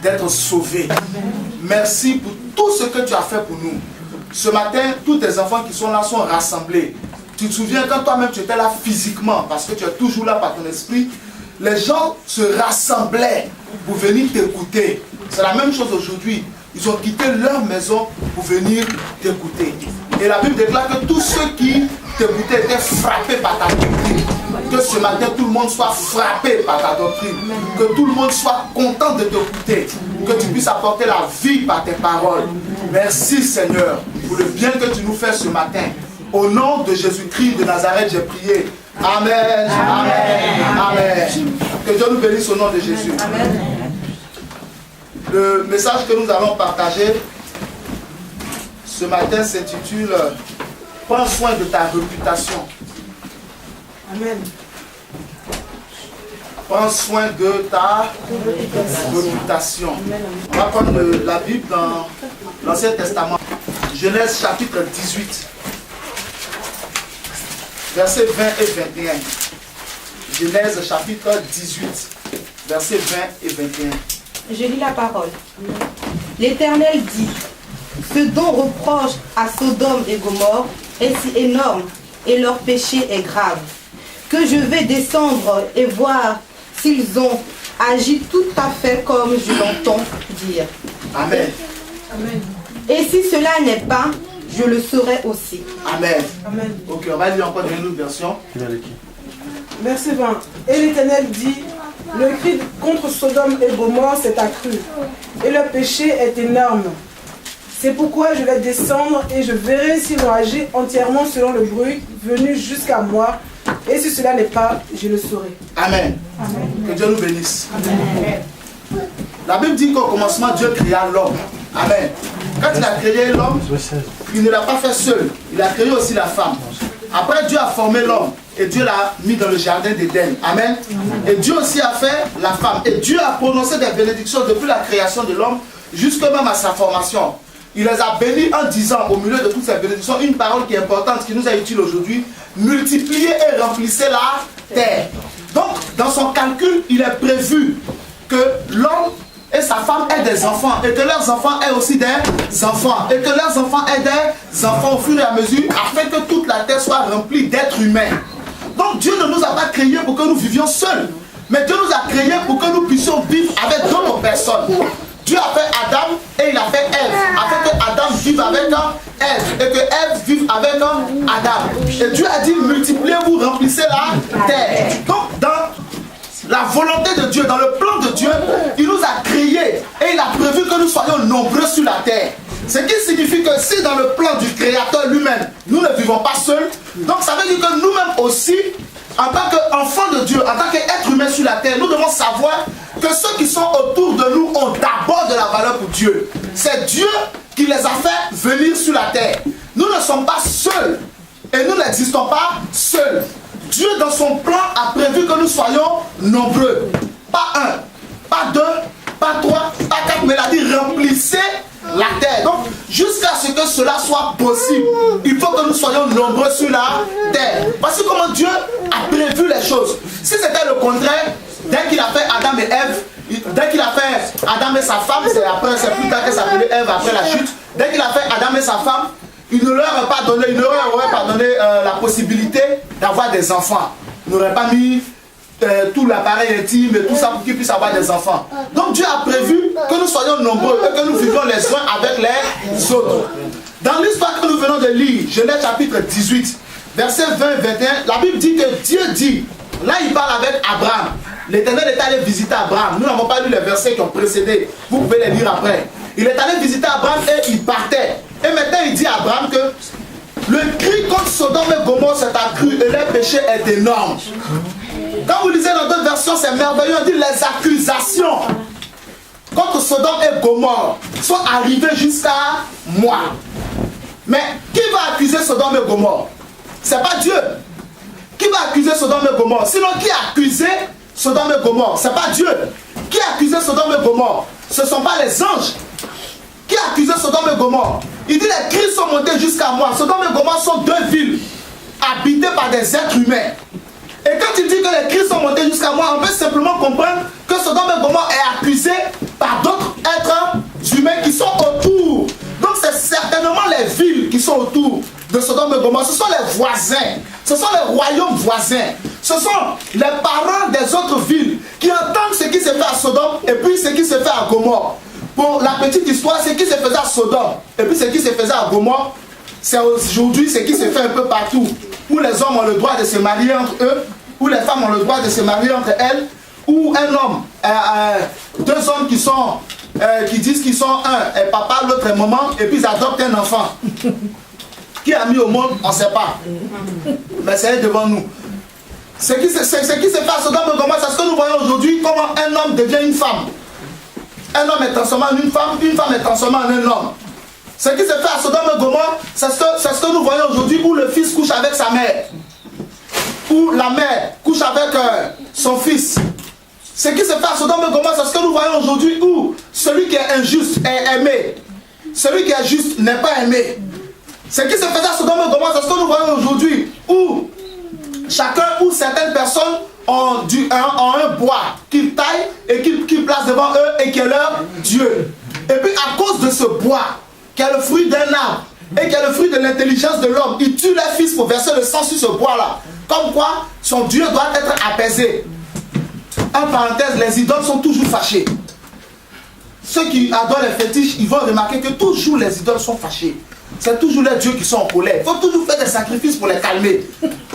d'être sauvés. Merci pour tout ce que tu as fait pour nous. Ce matin, tous tes enfants qui sont là sont rassemblés. Tu te souviens quand toi-même tu étais là physiquement, parce que tu es toujours là par ton esprit, les gens se rassemblaient pour venir t'écouter. C'est la même chose aujourd'hui. Ils ont quitté leur maison pour venir t'écouter. Et la Bible déclare que tous ceux qui t'écoutaient étaient frappés par ta doctrine. Que ce matin, tout le monde soit frappé par ta doctrine. Que tout le monde soit content de t'écouter. Que tu puisses apporter la vie par tes paroles. Merci Seigneur pour le bien que tu nous fais ce matin. Au nom de Jésus-Christ de Nazareth, j'ai prié. Amen. Amen. Amen. Que Dieu nous bénisse au nom de Jésus. Amen. Le message que nous allons partager ce matin s'intitule « Prends soin de ta réputation ». Amen. Prends soin de ta réputation. On va prendre la Bible dans l'Ancien Testament. Genèse chapitre 18. Versets 20 et 21. Genèse chapitre 18. Versets 20 et 21. Je lis la parole. L'Éternel dit, ce dont reproche à Sodome et Gomorrhe est si énorme et leur péché est grave, que je vais descendre et voir s'ils ont agi tout à fait comme je l'entends dire. Amen. Amen. Et si cela n'est pas, je le saurai aussi. Amen. Amen. Ok, on va lire encore une autre version. Verset 20. Et l'Éternel dit, le cri contre Sodome et Gomorrhe s'est accru, et le péché est énorme. C'est pourquoi je vais descendre et je verrai s'ils ont agi entièrement selon le bruit venu jusqu'à moi, et si cela n'est pas, je le saurai. Amen. Amen. Que Dieu nous bénisse. Amen. La Bible dit qu'au commencement, Dieu créa l'homme. Amen. Quand il a créé l'homme, il ne l'a pas fait seul. Il a créé aussi la femme. Après, Dieu a formé l'homme et Dieu l'a mis dans le jardin d'Éden. Amen. Et Dieu aussi a fait la femme. Et Dieu a prononcé des bénédictions depuis la création de l'homme jusqu'à même à sa formation. Il les a bénis en disant, au milieu de toutes ces bénédictions, une parole qui est importante, qui nous est utile aujourd'hui: multipliez et remplissez la terre. Donc, dans son calcul, il est prévu que l'homme et sa femme aient des enfants, et que leurs enfants aient aussi des enfants, et que leurs enfants aient des enfants au fur et à mesure, afin que toute la terre soit remplie d'êtres humains. Donc Dieu ne nous a pas créés pour que nous vivions seuls, mais Dieu nous a créés pour que nous puissions vivre avec d'autres personnes. Dieu a fait Adam et il a fait Ève, afin que Adam vive avec Ève, et que Ève vive avec Adam. Et Dieu a dit, multipliez-vous, remplissez la terre. Donc dans la volonté de Dieu, dans le plan de Dieu, il nous a créés et il a prévu que nous soyons nombreux sur la terre. Ce qui signifie que si dans le plan du Créateur lui-même, nous ne vivons pas seuls, donc ça veut dire que nous-mêmes aussi, en tant qu'enfants de Dieu, en tant qu'êtres humains sur la terre, nous devons savoir que ceux qui sont autour de nous ont d'abord de la valeur pour Dieu. C'est Dieu qui les a fait venir sur la terre. Nous ne sommes pas seuls et nous n'existons pas seuls. Dieu, dans son plan, a prévu que nous soyons nombreux. Pas un, pas deux, pas trois, pas quatre, mais il a dit remplissez la terre. Donc, jusqu'à ce que cela soit possible, il faut que nous soyons nombreux sur la terre. Voici comment Dieu a prévu les choses. Si c'était le contraire, dès qu'il a fait Adam et Ève, dès qu'il a fait Adam et sa femme, c'est plus tard qu'elle s'appelait Ève après la chute, dès qu'il a fait Adam et sa femme, il ne leur aurait pas donné la possibilité d'avoir des enfants. Il n'aurait pas mis tout l'appareil intime et tout ça pour qu'ils puissent avoir des enfants. Donc Dieu a prévu que nous soyons nombreux et que nous vivions les uns avec les autres. Dans l'histoire que nous venons de lire, Genèse chapitre 18, verset 20-21, la Bible dit que Dieu dit, là il parle avec Abraham. L'Éternel est allé visiter Abraham. Nous n'avons pas lu les versets qui ont précédé. Vous pouvez les lire après. Il est allé visiter Abraham et il partait. Et maintenant il dit à Abraham que le cri contre Sodome et Gomorrhe s'est accru et leur péché est énorme. Quand vous lisez dans d'autres versions, c'est merveilleux, on dit les accusations contre Sodome et Gomorrhe sont arrivées jusqu'à moi. Mais qui va accuser Sodome et Gomorrhe? C'est pas Dieu. Qui va accuser Sodome et Gomorrhe? Sinon, qui a accusé Sodome et Gomorrhe? C'est pas Dieu. Qui a accusé Sodome et Gomorrhe? Ce ne sont pas les anges. Qui a accusé Sodome et Gomorrhe? Il dit les cris sont montés jusqu'à moi. Sodome et Gomorrhe sont deux villes habitées par des êtres humains. Et quand il dit que les cris sont montés jusqu'à moi, on peut simplement comprendre que Sodome et Gomorrhe est accusé par humains qui sont autour. Donc c'est certainement les villes qui sont autour de Sodome et Gomorrhe. Ce sont les voisins, ce sont les royaumes voisins, ce sont les parents des autres villes qui entendent ce qui se fait à Sodome et puis ce qui se fait à Gomorrhe. Pour la petite histoire, ce qui se faisait à Sodome et puis ce qui se faisait à Gomorrhe, c'est aujourd'hui ce qui se fait un peu partout, où les hommes ont le droit de se marier entre eux, où les femmes ont le droit de se marier entre elles, où un homme, deux hommes qui disent qu'ils sont un est papa, l'autre est maman, et puis ils adoptent un enfant. Qui a mis au monde, on ne sait pas. Mais c'est devant nous. Ce qui se fait à Sodome et Gomorrhe, c'est ce que nous voyons aujourd'hui, comment un homme devient une femme. Un homme est transformé en une femme est transformée en un homme. Ce qui se fait à Sodome et Gomorrhe, c'est ce que nous voyons aujourd'hui, où le fils couche avec sa mère, où la mère couche avec son fils. Ce qui se fait à Sodome et Gomorrhe, c'est ce que nous voyons aujourd'hui, où celui qui est injuste est aimé, celui qui est juste n'est pas aimé. Ce qui se faisait à Sodome et Gomorrhe, c'est ce que nous voyons aujourd'hui, où certaines personnes ont un bois qu'ils taillent et qu'ils placent devant eux et qui est leur Dieu. Et puis à cause de ce bois, qui est le fruit d'un arbre et qui est le fruit de l'intelligence de l'homme, ils tuent leur fils pour verser le sang sur ce bois-là. Comme quoi, son Dieu doit être apaisé. En parenthèse, les idoles sont toujours fâchés. Ceux qui adorent les fétiches, ils vont remarquer que toujours les idoles sont fâchés. C'est toujours les dieux qui sont en colère. Il faut toujours faire des sacrifices pour les calmer.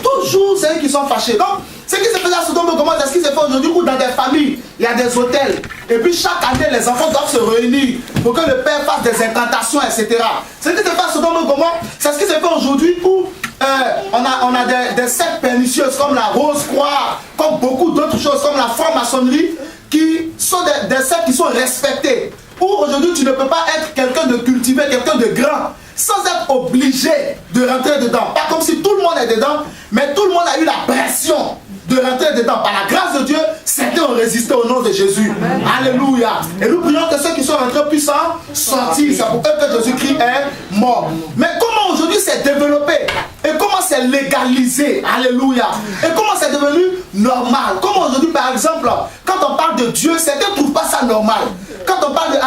Toujours c'est eux qui sont fâchés. Donc, ce qui se faisait à Sodome et Gomorrhe, c'est ce qui se fait aujourd'hui, où dans des familles, il y a des hôtels. Et puis chaque année, les enfants doivent se réunir pour que le père fasse des incantations, etc. Ce qui se fait à Sodome et Gomorrhe, c'est ce qui se fait aujourd'hui, où on a des sectes pernicieuses comme la Rose-Croix, comme beaucoup d'autres choses, comme la franc-maçonnerie, qui sont des sectes qui sont respectées. Où aujourd'hui, tu ne peux pas être quelqu'un de cultivé, quelqu'un de grand, sans être obligé de rentrer dedans. Pas comme si tout le monde est dedans, mais tout le monde a eu la pression de rentrer dedans. Par la grâce de Dieu, certains ont résisté au nom de Jésus. Amen. Alléluia. Et nous prions que ceux qui sont rentrés puissent sortir. C'est pour eux que Jésus-Christ est mort. Mais comment aujourd'hui c'est développé? Et comment c'est légalisé? Alléluia. Et comment c'est devenu normal? Comment aujourd'hui, par exemple, quand on parle de Dieu, certains ne trouvent pas ça normal. Quand on parle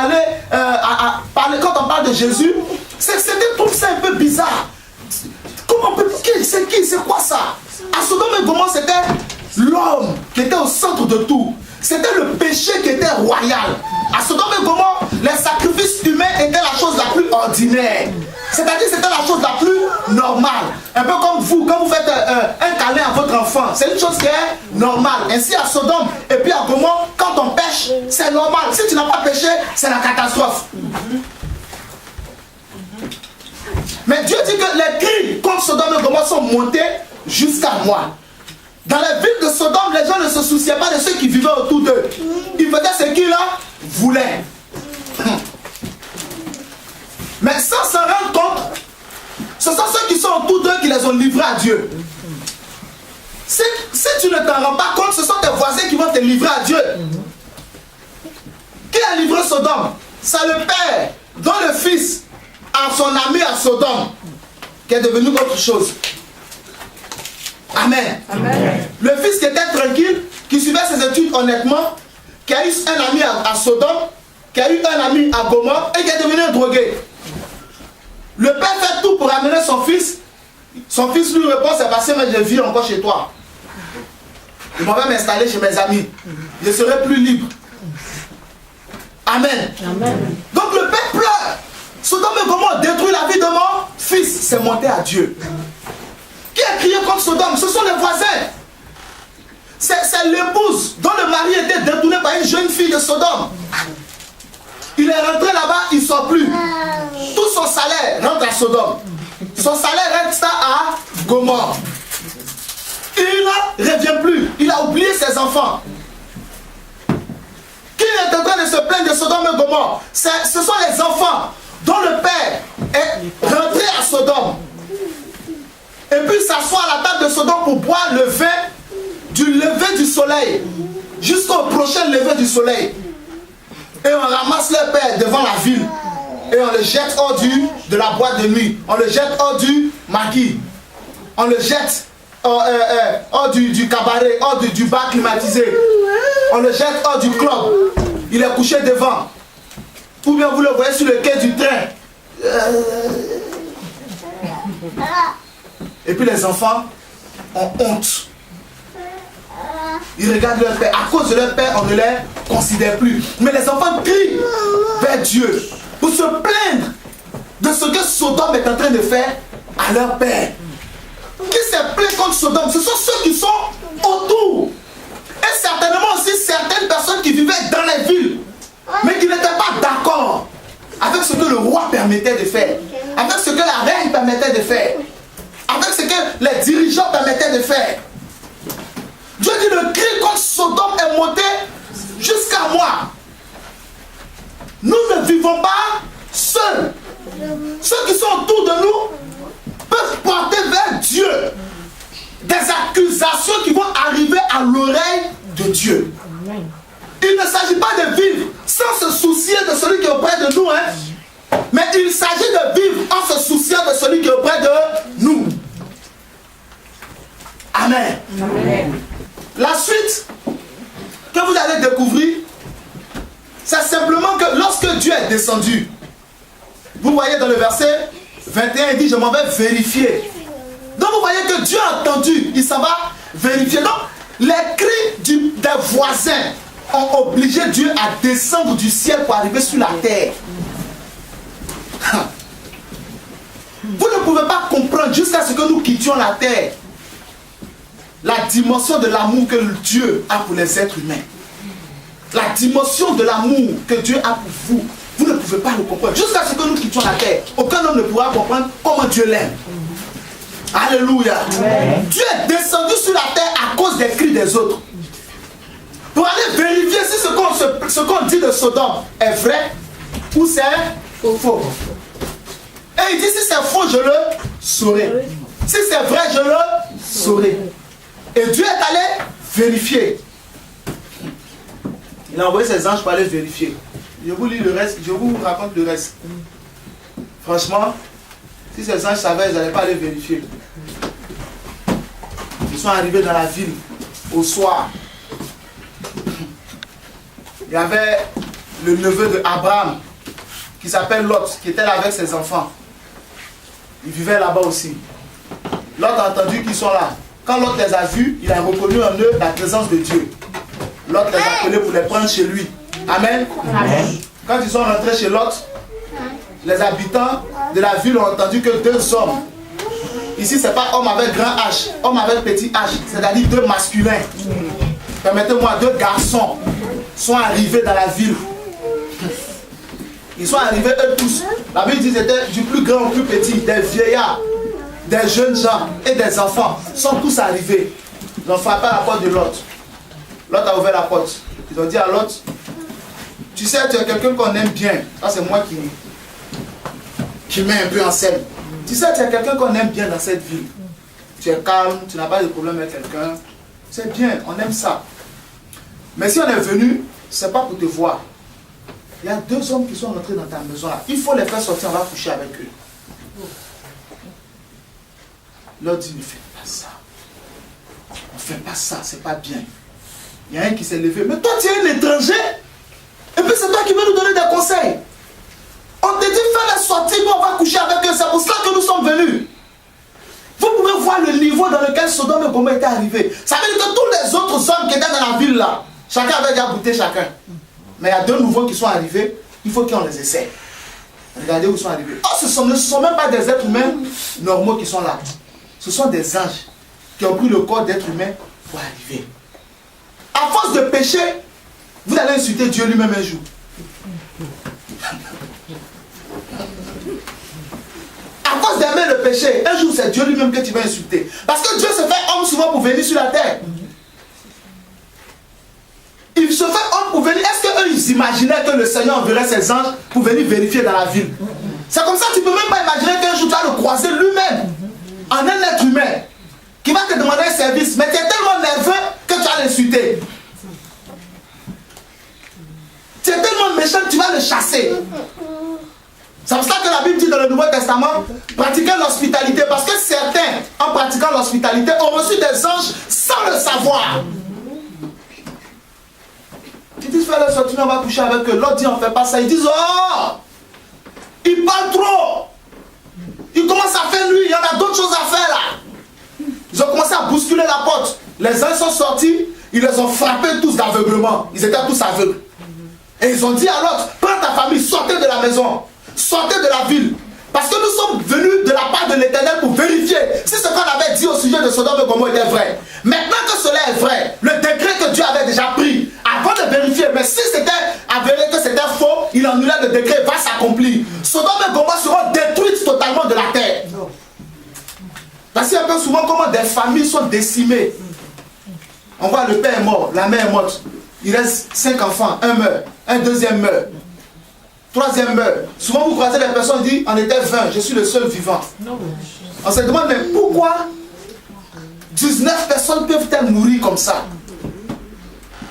quand on parle de Jésus, certains trouvent ça un peu bizarre. Comment peut... C'est qui? C'est quoi ça? À Sodome et Gomorrhe, c'était l'homme qui était au centre de tout. C'était le péché qui était royal. À Sodome et Gomorrhe, les sacrifices humains étaient la chose la plus ordinaire. C'est-à-dire c'était la chose la plus normale. Un peu comme vous, quand vous faites un câlin à votre enfant, c'est une chose qui est normale. Ainsi à Sodome et puis à Gomorrhe, quand on pêche, c'est normal. Si tu n'as pas péché, c'est la catastrophe. Mais Dieu dit que les cris contre Sodome et Gomorrhe sont montés jusqu'à moi. Dans la ville de Sodome, les gens ne se souciaient pas de ceux qui vivaient autour d'eux. Ils faisaient ce qu'ils voulaient. Mais sans s'en rendre compte, ce sont ceux qui sont autour d'eux qui les ont livrés à Dieu. Si tu ne t'en rends pas compte, ce sont tes voisins qui vont te livrer à Dieu. Qui a livré Sodome? C'est le père dont le fils a son ami à Sodome, qui est devenu autre chose. Amen. Amen. Le fils qui était tranquille, qui suivait ses études honnêtement, qui a eu un ami à Sodome, qui a eu un ami à Gomorrhe et qui est devenu un drogué. Le père fait tout pour amener son fils. Son fils lui répond, c'est parce que je vis encore chez toi. Je m'en vais m'installer chez mes amis. Je serai plus libre. Amen. Amen. Donc le père pleure. Sodome et Gomorrhe détruit la vie de mon fils. C'est monté à Dieu. Qui a crié contre Sodome? Ce sont les voisins. C'est l'épouse dont le mari était détourné par une jeune fille de Sodome. Il est rentré là-bas, il ne sort plus. Tout son salaire rentre à Sodome. Son salaire reste à Gomorrhe. Il ne revient plus. Il a oublié ses enfants. Qui est en train de se plaindre de Sodome et Gomorrhe? Ce sont les enfants dont le père est rentré à Sodome. Et puis s'assoit à la table de Sodome pour boire le vin du lever du soleil jusqu'au prochain lever du soleil. Et on ramasse leur père devant la ville. Et on le jette hors de la boîte de nuit. On le jette hors du maquis. On le jette hors du cabaret, hors du bar climatisé. On le jette hors du club. Il est couché devant. Ou bien vous le voyez sur le quai du train. Et puis les enfants ont honte. Ils regardent leur père. À cause de leur père, on ne les considère plus. Mais les enfants crient vers Dieu pour se plaindre de ce que Sodome est en train de faire à leur père. Qui s'est plaint contre Sodome? Ce sont ceux qui sont autour. Et certainement aussi certaines personnes qui vivaient dans les villes, mais qui n'étaient pas d'accord avec ce que le roi permettait de faire, avec ce que la reine permettait de faire, avec ce que les dirigeants permettaient de faire. Dieu dit, le cri contre Sodome est monté jusqu'à moi. Nous ne vivons pas seuls. Ceux qui sont autour de nous peuvent porter vers Dieu des accusations qui vont arriver à l'oreille de Dieu. Il ne s'agit pas de vivre sans se soucier de celui qui est auprès de nous, hein? Mais il s'agit de vivre en se souciant de celui qui est auprès de nous. Amen. Amen. La suite que vous allez découvrir, c'est simplement que lorsque Dieu est descendu, vous voyez dans le verset 21, il dit, je m'en vais vérifier. Donc vous voyez que Dieu a entendu, il s'en va vérifier. Donc les cris des voisins ont obligé Dieu à descendre du ciel pour arriver sur la terre. Vous ne pouvez pas comprendre jusqu'à ce que nous quittions la terre la dimension de l'amour que Dieu a pour les êtres humains. La dimension de l'amour que Dieu a pour vous. Vous ne pouvez pas le comprendre. Jusqu'à ce que nous quittions la terre, aucun homme ne pourra comprendre comment Dieu l'aime. Alléluia. Amen. Dieu est descendu sur la terre à cause des cris des autres. Pour aller vérifier si ce qu'on dit de Sodome est vrai ou c'est faux. Et il dit, si c'est faux, je le saurai. Si c'est vrai, je le saurai. Et Dieu est allé vérifier. Il a envoyé ses anges pour aller vérifier. Je vous lis le reste, je vous raconte le reste. Franchement, si ces anges savaient, ils n'allaient pas aller vérifier. Ils sont arrivés dans la ville au soir. Il y avait le neveu de Abraham qui s'appelle Lot, qui était là avec ses enfants. Il vivait là-bas aussi. Lot a entendu qu'ils sont là. Quand Lot les a vus, il a reconnu en eux la présence de Dieu. Lot les a appelés pour les prendre chez lui. Amen. Amen. Quand ils sont rentrés chez Lot, les habitants de la ville ont entendu que deux hommes, ici c'est pas homme avec grand H, homme avec petit H, c'est-à-dire deux masculins, permettez-moi, deux garçons sont arrivés dans la ville. Ils sont arrivés eux tous. La Bible dit c'était du plus grand au plus petit, des vieillards, des jeunes gens et des enfants sont tous arrivés. Ils ont frappé à la porte de Lot. Lot a ouvert la porte. Ils ont dit à Lot, tu sais, tu es quelqu'un qu'on aime bien. Ça c'est moi qui met un peu en scène. Tu sais, tu es quelqu'un qu'on aime bien dans cette ville. Tu es calme, tu n'as pas de problème avec quelqu'un. C'est bien, on aime ça. Mais si on est venu, c'est pas pour te voir. Il y a deux hommes qui sont rentrés dans ta maison là. Il faut les faire sortir, on va coucher avec eux. L'autre dit, ne faites pas ça. On ne fait pas ça, c'est pas bien. Il y a un qui s'est levé. Mais toi, tu es un étranger. Et puis c'est toi qui veux nous donner des conseils. On te dit, fais-les sortir, nous on va coucher avec eux. C'est pour cela que nous sommes venus. Vous pouvez voir le niveau dans lequel Sodome et Gomorrhe étaient arrivés. Ça veut dire que tous les autres hommes qui étaient dans la ville là, chacun avait déjà goûté chacun. Mais il y a deux nouveaux qui sont arrivés, il faut qu'on les essaie. Regardez où ils sont arrivés. Oh, ne sont même pas des êtres humains normaux qui sont là. Ce sont des anges qui ont pris le corps d'être humain pour arriver. À force de pécher, vous allez insulter Dieu lui-même un jour. À cause d'aimer le péché, un jour c'est Dieu lui-même que tu vas insulter. Parce que Dieu se fait homme souvent pour venir sur la terre. Il se fait homme pour venir. Est-ce qu'eux ils imaginaient que le Seigneur enverrait ses anges pour venir vérifier dans la ville? C'est comme ça que tu ne peux même pas imaginer qu'un jour tu vas le croiser lui-même en un être humain qui va te demander un service, mais tu es tellement nerveux que tu vas l'insulter. Tu es tellement méchant que tu vas le chasser. C'est pour ça que la Bible dit dans le Nouveau Testament, pratiquez l'hospitalité, parce que certains, en pratiquant l'hospitalité, ont reçu des anges sans le savoir. Tu dis, fais la sortie, on va coucher avec eux. L'autre dit, on ne fait pas ça. Ils disent, oh, il parle trop. Il commence à faire lui, il y en a d'autres choses à faire là. Ils ont commencé à bousculer la porte. Les uns sont sortis, ils les ont frappés tous d'aveuglement. Ils étaient tous aveugles. Et ils ont dit à l'autre, prends ta famille, sortez de la maison, sortez de la ville. Parce que nous sommes venus de la part de l'Éternel pour vérifier si ce qu'on avait dit au sujet de Sodome et Gomorrhe était vrai. Maintenant que cela est vrai, le décret que Dieu avait déjà pris, avant de vérifier, mais si c'était avéré que c'était faux, il annulait le décret, va s'accomplir. Sodome et Gomorrhe seront détruites totalement de la terre. Parce qu'il y a peu souvent comment des familles sont décimées. On voit le père est mort, la mère est morte. Il reste 5 enfants, un meurt, un deuxième meurt. Troisième meurt. Souvent vous croisez les personnes qui disent on était 20, je suis le seul vivant. On se demande mais pourquoi 19 personnes peuvent-elles mourir comme ça?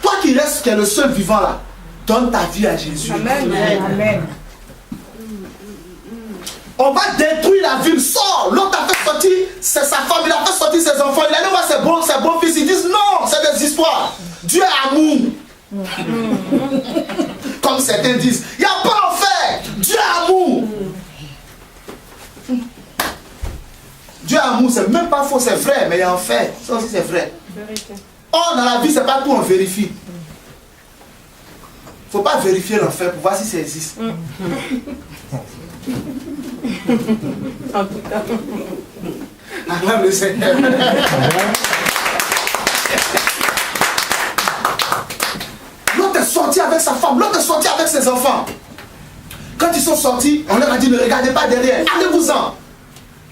Toi qui restes, qui es le seul vivant là, donne ta vie à Jésus. Amen. Amen. On va détruire la ville, sors. L'autre a fait sortir, c'est sa femme, il a fait sortir ses enfants. Il a dit voir ses bons fils. Ils disent non, c'est des histoires. Dieu est amour. Comme certains disent, il n'y a pas enfer. Dieu est amour. Dieu est amour, c'est même pas faux, c'est vrai, mais il y a enfer. Ça aussi c'est vrai. Or dans la vie, c'est pas tout, on vérifie. Il ne faut pas vérifier l'enfer pour voir si ça existe. En tout cas. Acclame le Seigneur. L'autre est sorti avec sa femme, l'autre est sorti avec ses enfants. Quand ils sont sortis, on leur a dit ne regardez pas derrière, allez-vous-en.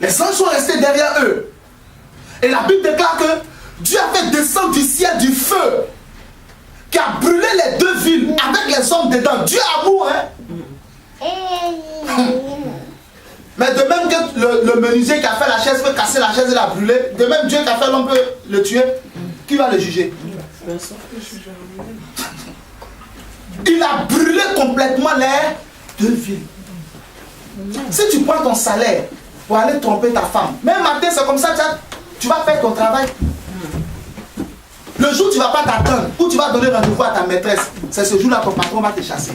Les anges sont restés derrière eux. Et la Bible déclare que Dieu a fait descendre du ciel du feu qui a brûlé les deux villes avec les hommes dedans. Dieu est amour, hein. Mais de même que le menuisier qui a fait la chaise peut casser la chaise et la brûler, de même Dieu qui a fait l'homme peut le tuer, qui va le juger? Il a brûlé complètement les deux villes. Si tu prends ton salaire pour aller tromper ta femme, même matin c'est comme ça, tu vas faire ton travail. Le jour où tu ne vas pas t'attendre, où tu vas donner rendez-vous à ta maîtresse, c'est ce jour-là ton patron va te chasser.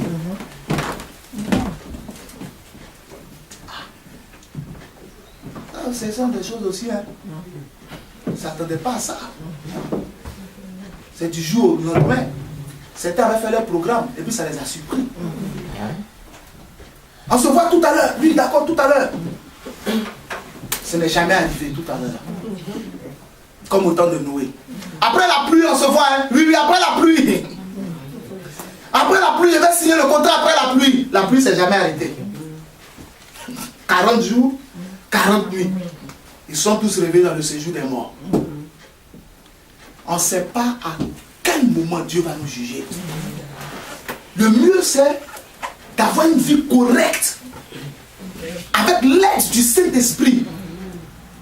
Ce sont des choses aussi, hein. On ne s'attendait pas à ça. C'est du jour au lendemain. Certains avaient fait leur programme et puis ça les a surpris. On se voit tout à l'heure. Oui, d'accord, tout à l'heure. Ce n'est jamais arrivé tout à l'heure. Comme au temps de Noé. Après la pluie, on se voit, hein. Oui, après la pluie. Après la pluie, je vais signer le contrat après la pluie. La pluie, c'est jamais arrêté. 40 jours, 40 nuits. Ils sont tous réveillés dans le séjour des morts. On ne sait pas à quel moment Dieu va nous juger. Le mieux, c'est d'avoir une vie correcte avec l'aide du Saint-Esprit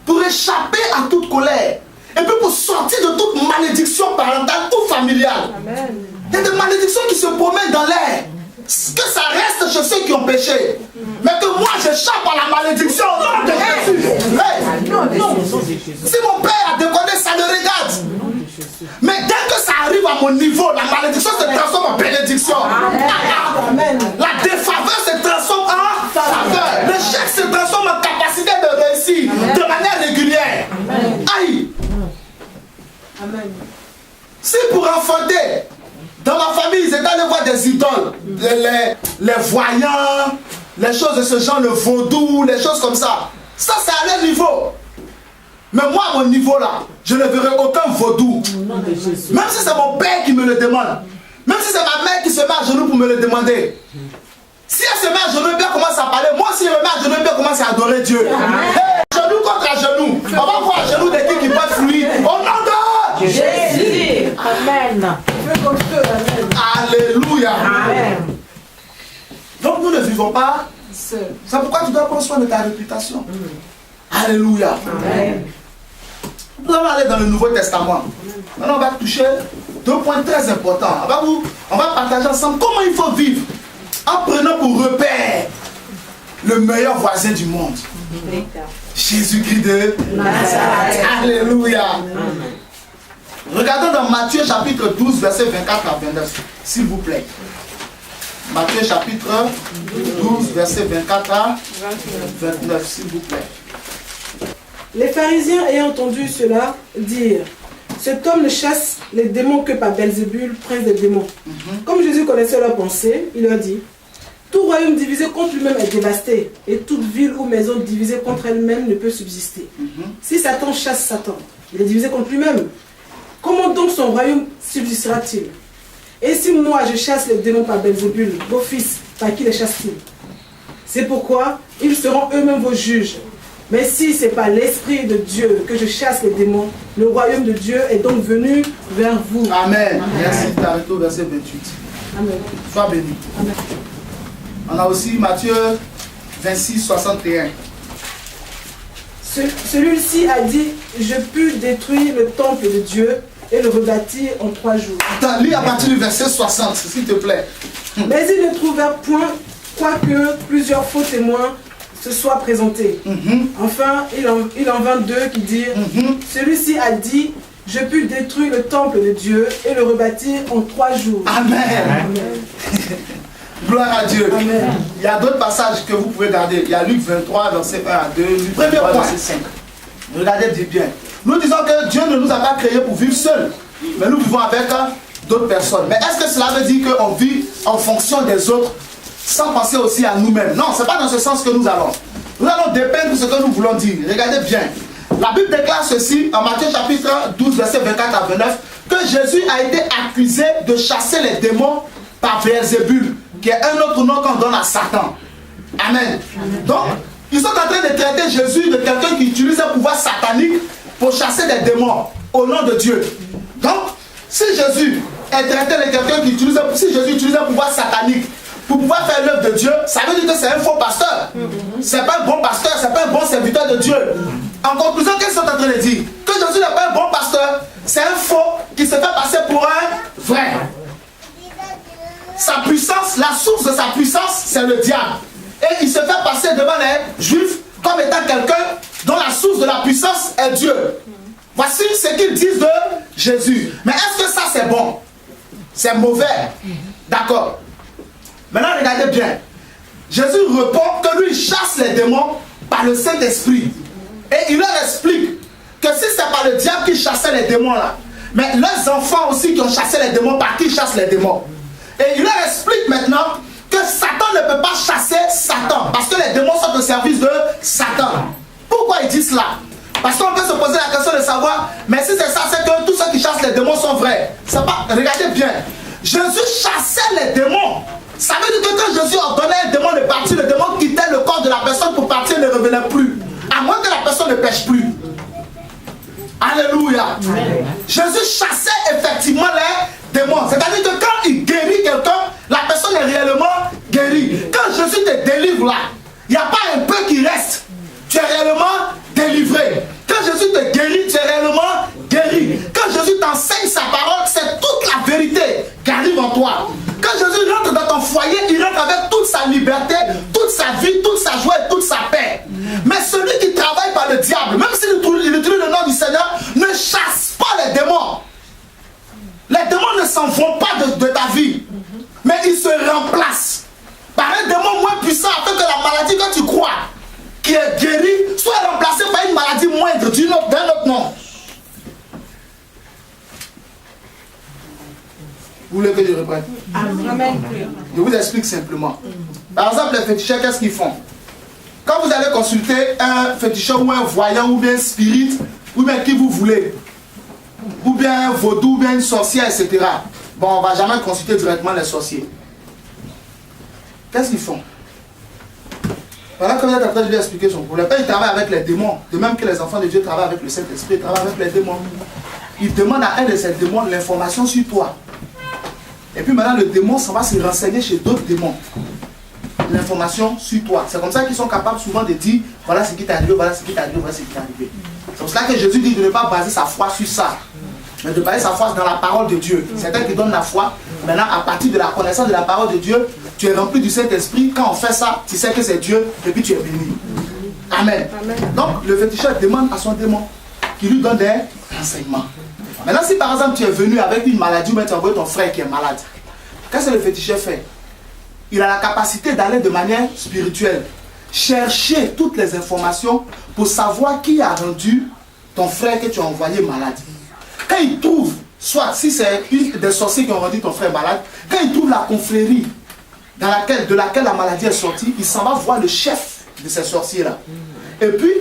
pour échapper à toute colère et puis pour sortir de toute malédiction parentale ou familiale. Amen. Il y a des malédictions qui se promènent dans l'air. Que ça reste chez ceux qui ont péché. Mais que moi j'échappe à la malédiction au nom de Jésus. Hey. Non. Si mon père a déconné, ça le regarde. Mais dès que ça arrive à mon niveau, la malédiction se transforme en bénédiction. Amen. La défaveur se transforme en faveur. L'échec se transforme en capacité de réussir de manière régulière. Amen. Aïe. Amen. Si pour enfanter, dans ma famille, ils étaient allés voir des idoles, les voyants, les choses de ce genre, le vaudou, les choses comme ça. Ça, c'est à leur niveau. Mais moi, à mon niveau là, je ne verrai aucun vaudou. Même si c'est mon père qui me le demande. Même si c'est ma mère qui se met à genoux pour me le demander. Si elle se met à genoux et bien commence à parler, moi aussi je me mets à genoux et bien commence à adorer Dieu. Hey, genou contre genou. On va voir à genoux des qui peuvent fluir. Au nom de Jésus. Amen. Alléluia. Amen. Donc nous ne vivons pas seuls. C'est pourquoi tu dois prendre soin de ta réputation. Alléluia. Amen. Nous allons aller dans le Nouveau Testament. Maintenant on va toucher 2 points très importants. On va partager ensemble comment il faut vivre en prenant pour repère le meilleur voisin du monde. Jésus-Christ de Nazareth. Alléluia. Amen. Regardons dans Matthieu chapitre 12, verset 24 à 29, s'il vous plaît. Matthieu chapitre 12, verset 24 à 29, s'il vous plaît. Les pharisiens ayant entendu cela dirent, cet homme ne chasse les démons que par Belzébul, prince des démons. Comme Jésus connaissait leurs pensées, il leur dit, tout royaume divisé contre lui-même est dévasté, et toute ville ou maison divisée contre elle-même ne peut subsister. Si Satan chasse Satan, il est divisé contre lui-même. Comment donc son royaume subsistera-t-il? Et si moi je chasse les démons par Belzébul, vos fils, par qui les chassent-ils? C'est pourquoi ils seront eux-mêmes vos juges. Mais si c'est par l'Esprit de Dieu que je chasse les démons, le royaume de Dieu est donc venu vers vous. Amen. Merci. T'arrêtes au verset 28. Amen. Sois béni. Amen. On a aussi Matthieu 26, 61. Celui-ci a dit, je pus détruire le temple de Dieu et le rebâtir en 3 jours. Attends, lis à partir du verset 60, s'il te plaît. Mais ils ne trouvèrent point, quoique plusieurs faux témoins se soient présentés. Enfin, il en vint 2 qui dirent, celui-ci a dit, je pus détruire le temple de Dieu et le rebâtir en 3 jours. Amen. Amen. Gloire à Dieu. Amen. Il y a d'autres passages que vous pouvez garder. Il y a Luc 23, verset 1 à 2, Luc 23, verset 5. Regardez bien. Nous disons que Dieu ne nous a pas créés pour vivre seuls, mais nous vivons avec d'autres personnes. Mais est-ce que cela veut dire qu'on vit en fonction des autres sans penser aussi à nous-mêmes? Non, ce n'est pas dans ce sens que nous allons. Nous allons dépeindre ce que nous voulons dire. Regardez bien. La Bible déclare ceci en Matthieu chapitre 12, verset 24 à 29, que Jésus a été accusé de chasser les démons par Belzébul, qui est un autre nom qu'on donne à Satan. Amen. Donc, ils sont en train de traiter Jésus de quelqu'un qui utilise un pouvoir satanique pour chasser des démons au nom de Dieu. Donc, si Jésus est traité de quelqu'un qui utilise, si Jésus utilise un pouvoir satanique pour pouvoir faire l'œuvre de Dieu, ça veut dire que c'est un faux pasteur. C'est pas un bon pasteur, c'est pas un bon serviteur de Dieu. En conclusion, qu'est-ce qu'ils sont en train de dire? Que Jésus n'est pas un bon pasteur, c'est un faux qui se fait passer pour un vrai. Sa puissance, la source de sa puissance, c'est le diable. Et il se fait passer devant les Juifs comme étant quelqu'un dont la source de la puissance est Dieu. Voici ce qu'ils disent de Jésus. Mais est-ce que ça c'est bon? C'est mauvais. D'accord. Maintenant regardez bien. Jésus répond que lui chasse les démons par le Saint-Esprit. Et il leur explique que si c'est par le diable qui chassait les démons là, mais leurs enfants aussi qui ont chassé les démons, par qui chassent les démons? Et il leur explique maintenant que Satan ne peut pas chasser Satan, parce que les démons sont au service de Satan. Pourquoi il dit cela? Parce qu'on peut se poser la question de savoir, mais si c'est ça, c'est que tous ceux qui chassent les démons sont vrais. Pas, regardez bien, Jésus chassait les démons. Ça veut dire que quand Jésus ordonnait un démon de partir, le démon quittait le corps de la personne pour partir et ne revenait plus. À moins que la personne ne pêche plus. Alléluia. Jésus chassait effectivement les démons. C'est-à-dire que quand il guérit quelqu'un, la personne est réellement guérie. Quand Jésus te délivre là, il n'y a pas un peu qui reste. Tu es réellement délivré. Quand Jésus te guérit, tu es réellement guéri. Quand Jésus t'enseigne sa parole, c'est toute la vérité qui arrive en toi. Quand Jésus rentre dans ton foyer, il rentre avec toute sa liberté, toute sa vie, toute sa joie et toute sa paix. Mais celui qui travaille par le diable, même s'il utilise le nom du Seigneur, ne chasse pas les démons. Les démons ne s'en vont pas de ta vie, mais ils se remplacent par un démon moins puissant afin que la maladie que tu crois qui est guérie soit remplacée par une maladie moindre d'un autre nom. Vous voulez que je reprenne? Amen. Je vous explique simplement. Par exemple, les féticheurs, qu'est-ce qu'ils font? Quand vous allez consulter un féticheur ou un voyant ou bien un spirit, ou bien qui vous voulez, ou bien un vaudou, ou bien une sorcière, etc. Bon, on ne va jamais consulter directement les sorciers. Qu'est-ce qu'ils font? Pendant que vous êtes en train de lui expliquer son problème, il travaille avec les démons. De même que les enfants de Dieu travaillent avec le Saint-Esprit, ils travaillent avec les démons. Il demande à un de ces démons l'information sur toi. Et puis maintenant, le démon s'en va se renseigner chez d'autres démons. L'information sur toi. C'est comme ça qu'ils sont capables souvent de dire, voilà ce qui t'est arrivé, voilà ce qui t'est arrivé, voilà ce qui t'est arrivé. C'est pour cela que Jésus dit de ne pas baser sa foi sur ça, mais de baser sa foi dans la parole de Dieu. C'est elle qui donne la foi. Maintenant, à partir de la connaissance de la parole de Dieu, tu es rempli du Saint-Esprit. Quand on fait ça, tu sais que c'est Dieu et puis tu es béni. Amen. Amen. Donc, le féticheur demande à son démon qui lui donne des renseignements. Maintenant, si par exemple tu es venu avec une maladie, ou tu as envoyé ton frère qui est malade, qu'est-ce que le féticheur fait? Il a la capacité d'aller de manière spirituelle, chercher toutes les informations pour savoir qui a rendu ton frère que tu as envoyé malade. Quand il trouve, soit si c'est des sorciers qui ont rendu ton frère malade, quand il trouve la confrérie de laquelle la maladie est sortie, il s'en va voir le chef de ces sorciers-là. Et puis,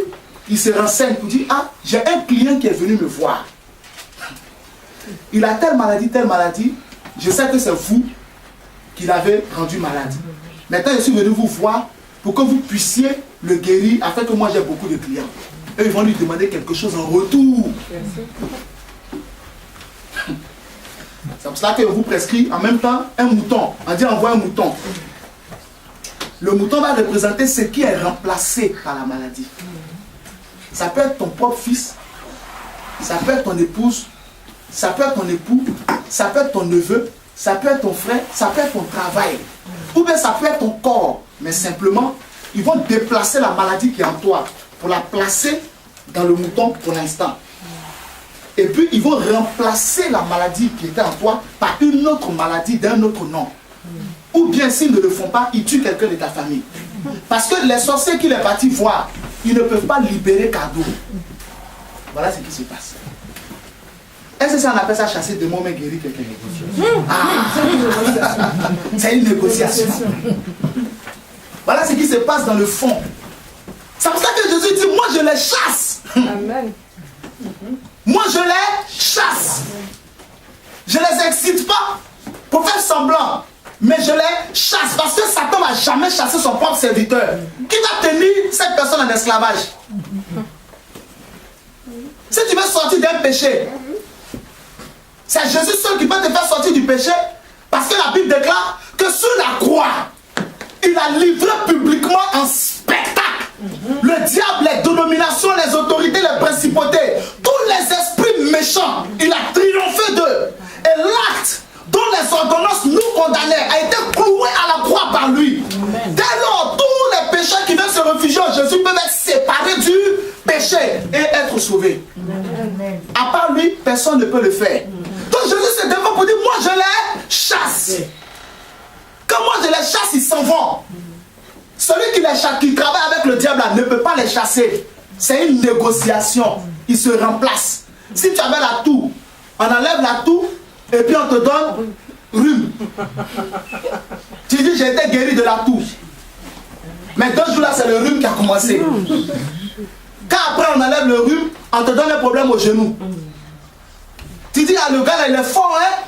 il se renseigne pour dire, ah, j'ai un client qui est venu me voir. Il a telle maladie, je sais que c'est vous qui l'avez rendu malade. Maintenant, je suis venu vous voir pour que vous puissiez le guérir afin que moi j'ai beaucoup de clients. Et ils vont lui demander quelque chose en retour. C'est pour cela que vous prescrit en même temps un mouton. On dit envoie un mouton. Le mouton va représenter ce qui est remplacé par la maladie. Ça peut être ton propre fils, ça peut être ton épouse, ça peut être ton époux, ça peut être ton neveu, ça peut être ton frère, ça peut être ton travail. Ou bien ça peut être ton corps. Mais simplement, ils vont déplacer la maladie qui est en toi pour la placer dans le mouton pour l'instant. Et puis, ils vont remplacer la maladie qui était en toi par une autre maladie d'un autre nom. Ou bien, s'ils ne le font pas, ils tuent quelqu'un de ta famille. Parce que les sorciers qu'il est parti voir, ils ne peuvent pas libérer cadeau. Voilà ce qui se passe. Est-ce que ça on appelle ça chasser des mots mais guérir quelqu'un? C'est une négociation. Voilà ce qui se passe dans le fond. C'est pour ça que Jésus dit, moi je les chasse. Amen. Moi je les chasse. Je les excite pas pour faire semblant. Mais je les chasse parce que Satan va jamais chasser son propre serviteur. Qui va tenir cette personne en esclavage? Si tu veux sortir d'un péché, c'est Jésus seul qui peut te faire sortir du péché. Parce que la Bible déclare que sur la croix, il a livré publiquement en spectacle le diable, les dénominations, les autorités, les principautés, tous les esprits méchants. Il a triomphé d'eux. Et l'acte dont les ordonnances nous condamnaient a été cloué à la croix par lui. Dès lors, tous les pécheurs qui viennent se réfugier en Jésus peuvent être séparés du péché et être sauvés. À part lui, personne ne peut le faire. Donc Jésus se défend pour dire, moi je les chasse. Quand moi je les chasse, ils s'en vont. Celui qui les chasse, qui travaille avec le diable là, ne peut pas les chasser. C'est une négociation. Ils se remplacent. Si tu avais la toux, on enlève la toux et puis on te donne rhume. Tu dis j'ai été guéri de la toux. Mais 2 jours là, c'est le rhume qui a commencé. Quand après on enlève le rhume, on te donne un problème au genou. Tu dis, ah le gars là il est fort, hein.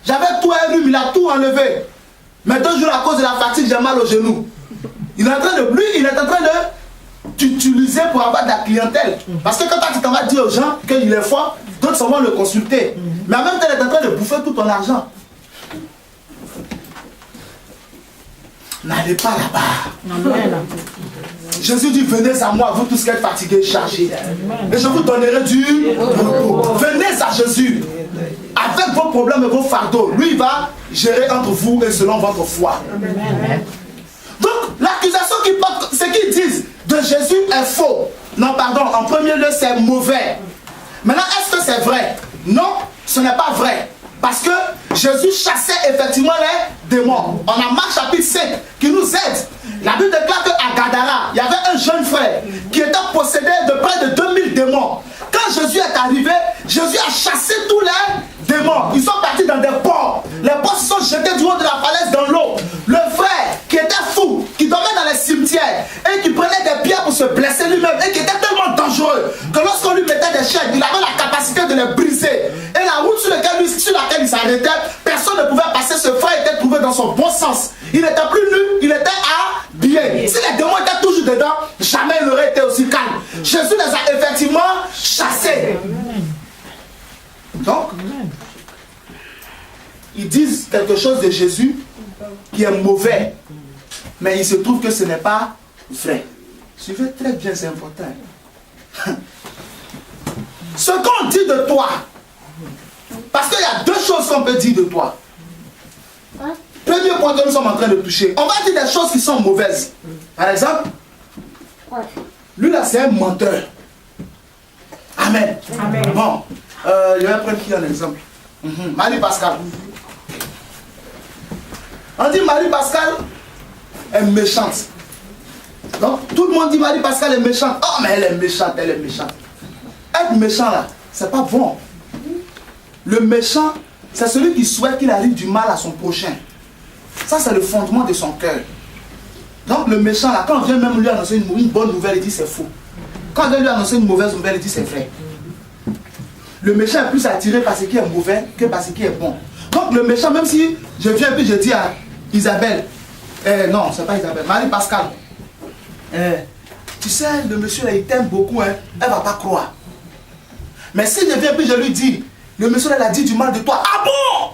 J'avais tout un rhume, il a tout enlevé. Mais 2 jours à cause de la fatigue, j'ai mal au genou. Il est en train de t'utiliser pour avoir de la clientèle. Parce que quand tu t'en vas dire aux gens qu'il est fort, d'autres s'en vont le consulter. Mais en même temps, il est en train de bouffer tout ton argent. N'allez pas là-bas. Jésus dit, venez à moi, vous tous qui êtes fatigués et chargés. Et je vous donnerai du repos. Venez à Jésus. Avec vos problèmes et vos fardeaux. Lui, il va gérer entre vous et selon votre foi. Amen. Donc, l'accusation qu'ils portent, ce qu'ils disent de Jésus est faux. Non, pardon, en premier lieu, c'est mauvais. Maintenant, est-ce que c'est vrai? Non, ce n'est pas vrai. Parce que Jésus chassait effectivement les démons. On a Marc chapitre 5 qui nous aide. La Bible déclare qu'à Gadara, il y avait un jeune frère qui était possédé de près de 2000 démons. Quand Jésus est arrivé, Jésus a chassé tous les démons. Ils sont partis dans des ports. Les ports se sont jetés du haut de la falaise dans l'eau. Le frère qui était fou, qui dormait dans les cimetières et qui prenait des pierres pour se blesser lui-même et qui était tellement dangereux que lorsqu'on lui mettait des chaînes, il avait la capacité de les briser. Et la route sur laquelle il s'arrêtait, personne ne pouvait passer. Ce frère était trouvé dans son bon sens. Il n'était plus nu, il était habillé. Si les démons étaient toujours dedans, jamais il n'aurait été aussi calme. Jésus les a effectivement chassés. Donc, ils disent quelque chose de Jésus qui est mauvais. Mais il se trouve que ce n'est pas vrai. Suivez très bien, c'est important. Ce qu'on dit de toi, parce qu'il y a 2 choses qu'on peut dire de toi. Premier point que nous sommes en train de toucher. On va dire des choses qui sont mauvaises. Par exemple, lui là c'est un menteur. Amen. Amen. Bon. Je vais prendre qui un exemple. Marie-Pascal. On dit Marie-Pascal est méchante. Donc tout le monde dit Marie-Pascal est méchante. Oh mais elle est méchante, elle est méchante. Être méchant là, c'est pas bon. Le méchant, c'est celui qui souhaite qu'il arrive du mal à son prochain. Ça c'est le fondement de son cœur. Donc le méchant là, quand on vient même lui annoncer une bonne nouvelle, il dit c'est faux. Quand on vient lui annoncer une mauvaise nouvelle, il dit c'est vrai. Le méchant est plus attiré par ce qui est mauvais que par ce qui est bon. Donc le méchant, même si je viens et puis je dis à Isabelle, non, c'est pas Isabelle, Marie-Pascal, tu sais, le monsieur là, il t'aime beaucoup, hein, elle va pas croire. Mais si je viens et puis je lui dis, le monsieur là, il a dit du mal de toi, ah bon?